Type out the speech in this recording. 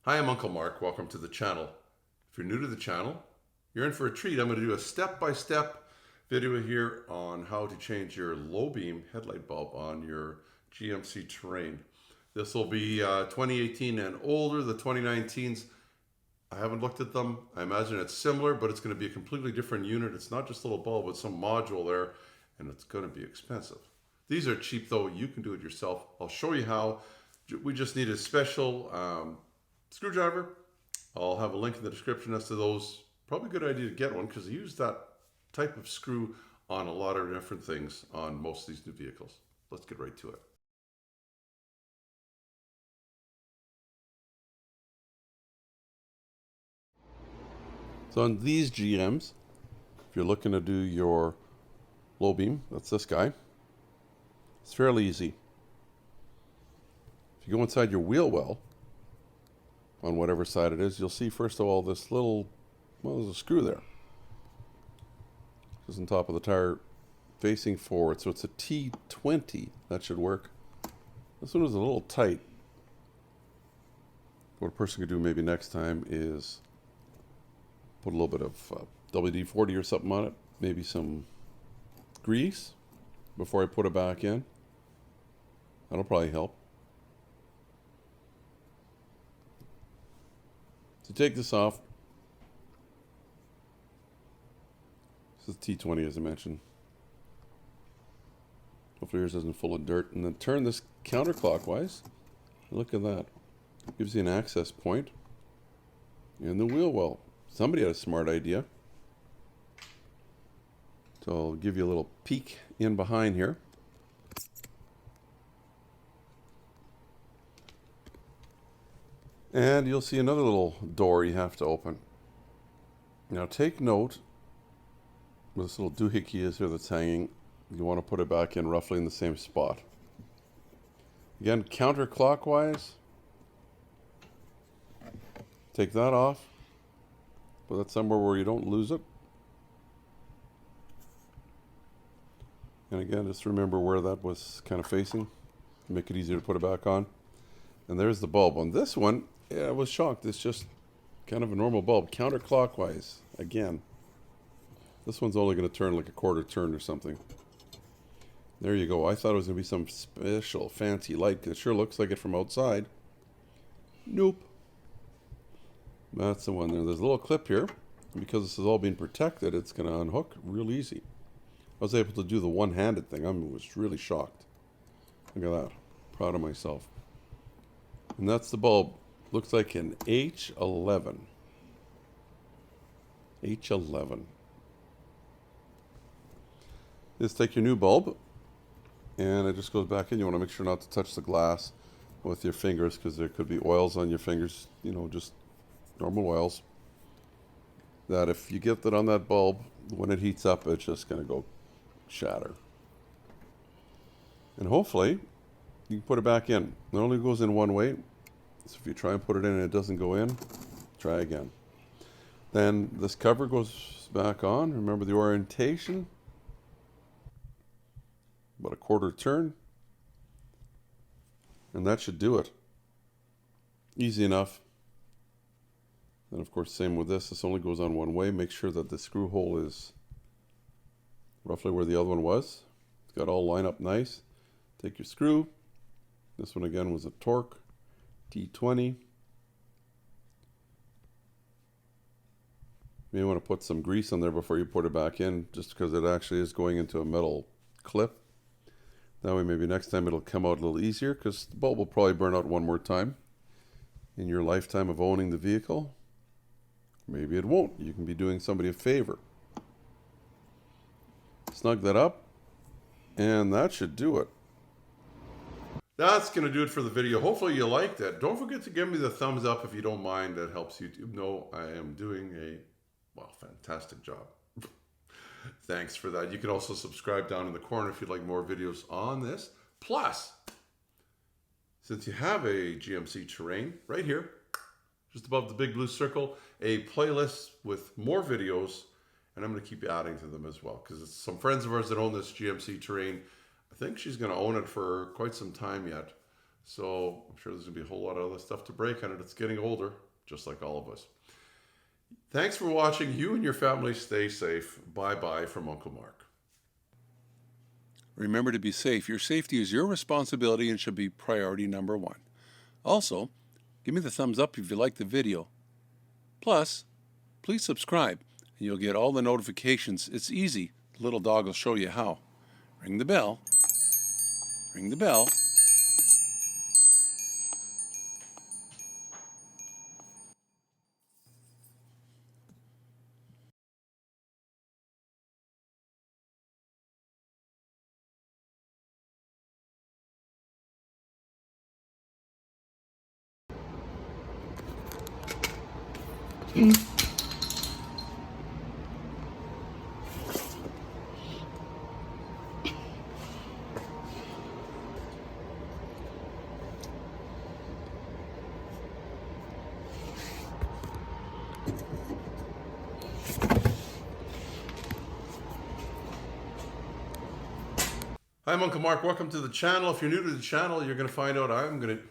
Hi, I'm Uncle Mark. Welcome to the channel. If you're new to the channel, you're in for a treat. I'm going to do a step-by-step video here on how to change your low beam headlight bulb on your GMC Terrain. This will be 2018 and older. The 2019s, I haven't looked at them. I imagine it's similar, but it's going to be a completely different unit. It's not just a little bulb with some module there, and it's going to be expensive. These are cheap though. You can do it yourself. I'll show you how. We just need a special screwdriver. I'll have a link in the description as to those. Probably a good idea to get one because I use that type of screw on a lot of different things on most of these new vehicles. Let's get right to it. So on these GMs, if you're looking to do your low beam, that's this guy, it's fairly easy. If you go inside your wheel well, on whatever side it is, you'll see first of all this little, well, there's a screw there. It's on top of the tire facing forward, so it's a T20. That should work. This one is a little tight. What a person could do maybe next time is put a little bit of WD-40 or something on it, maybe some grease before I put it back in. That'll probably help. So take this off. This is T20 as I mentioned. Hopefully yours isn't full of dirt. And then turn this counterclockwise. Look at that. Gives you an access point. And the wheel well. Somebody had a smart idea. So I'll give you a little peek in behind here. And you'll see another little door you have to open. Now take note, where this little doohickey is here that's hanging, you want to put it back in roughly in the same spot. Again, counterclockwise. Take that off. Put that somewhere where you don't lose it. And again, just remember where that was kind of facing. Make it easier to put it back on. And there's the bulb. On this one, yeah, I was shocked. It's just kind of a normal bulb. Counterclockwise, again. This one's only going to turn like a quarter turn or something. There you go. I thought it was going to be some special fancy light, because it sure looks like it from outside. Nope. That's the one there. There's a little clip here. Because this is all being protected, it's going to unhook real easy. I was able to do the one-handed thing. I was really shocked. Look at that. Proud of myself. And that's the bulb. Looks like an H11. H11. Just take your new bulb, and it just goes back in. You want to make sure not to touch the glass with your fingers, because there could be oils on your fingers, you know, just normal oils, that if you get that on that bulb, when it heats up, it's just going to go shatter. And hopefully, you can put it back in. It only goes in one way. So if you try and put it in and it doesn't go in, try again. Then this cover goes back on. Remember the orientation. About a quarter turn. And that should do it. Easy enough. And of course, same with this. This only goes on one way. Make sure that the screw hole is roughly where the other one was. It's got all lined up nice. Take your screw. This one again was a Torx T20. You may want to put some grease on there before you put it back in, just because it actually is going into a metal clip. That way maybe next time it'll come out a little easier, because the bulb will probably burn out one more time in your lifetime of owning the vehicle. Maybe it won't. You can be doing somebody a favor. Snug that up, and that should do it. That's going to do it for the video. Hopefully you liked it. Don't forget to give me the thumbs up if you don't mind. That helps YouTube know I am doing a, well, fantastic job. Thanks for that. You can also subscribe down in the corner if you'd like more videos on this. Plus, since you have a GMC Terrain right here, just above the big blue circle, a playlist with more videos, and I'm going to keep adding to them as well, because it's some friends of ours that own this GMC Terrain. I think she's going to own it for quite some time yet. So I'm sure there's gonna be a whole lot of other stuff to break on it. It's getting older, just like all of us. Thanks for watching. You and your family stay safe. Bye-bye from Uncle Mark. Remember to be safe. Your safety is your responsibility and should be priority number one. Also, give me the thumbs up if you like the video. Plus, please subscribe and you'll get all the notifications. It's easy. The little dog will show you how. Ring the bell. Ring the bell. Hi, I'm Uncle Mark. Welcome to the channel. If you're new to the channel, you're going to find out I'm going to